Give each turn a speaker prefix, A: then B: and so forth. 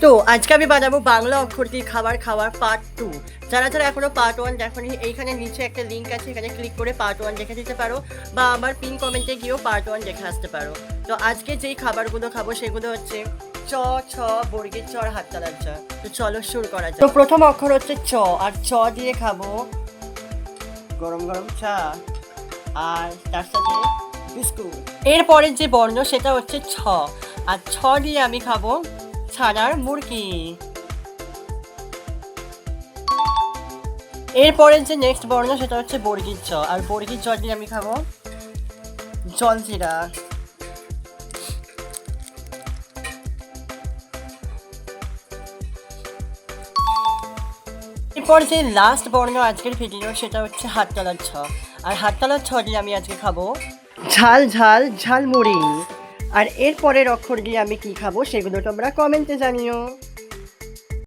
A: তো আজকে আমি বানাবো বাংলা অক্ষর দিয়ে খাবার খাওয়ার পার্ট 2। যারা যারা এখনো পার্ট 1 দেখোনি, এইখানে নিচে একটা লিঙ্ক আছে, এখানে ক্লিক করে পার্ট 1 দেখে দিতে পারো, বা আমার পিন কমেন্টে গিয়েও পার্ট 1 দেখে আসতে পারো। তো আজকে যেই খাবারগুলো খাবো সেগুলো হচ্ছে চ, ছ, বর্গের চ আর হাততালার চ। তো চলো শুরু করা যাক। তো প্রথম অক্ষর হচ্ছে চ, আর চ দিয়ে খাবো গরম গরম চা আর তার সাথে বিস্কুট। এরপরের যে বর্ণ সেটা হচ্ছে ছ, আর ছ দিয়ে আমি খাবো ছানার মুরগি। এরপরের যে নেক্সট বর্ণ সেটা হচ্ছে বর্গীর চ, আর বর্গীর চ দিয়ে আমি খাবো জলজিরা। এরপর যে লাস্ট বর্ণ আজকের ভিডিও সেটা হচ্ছে হাততালার ছ, আর হাততালার ছ দিয়ে আমি আজকে খাবো ঝাল ঝাল ঝালমুড়ি। আর এরপরের অক্ষর দিয়ে আমি কি খাবো সেগুলো তোমরা কমেন্টে জানিও।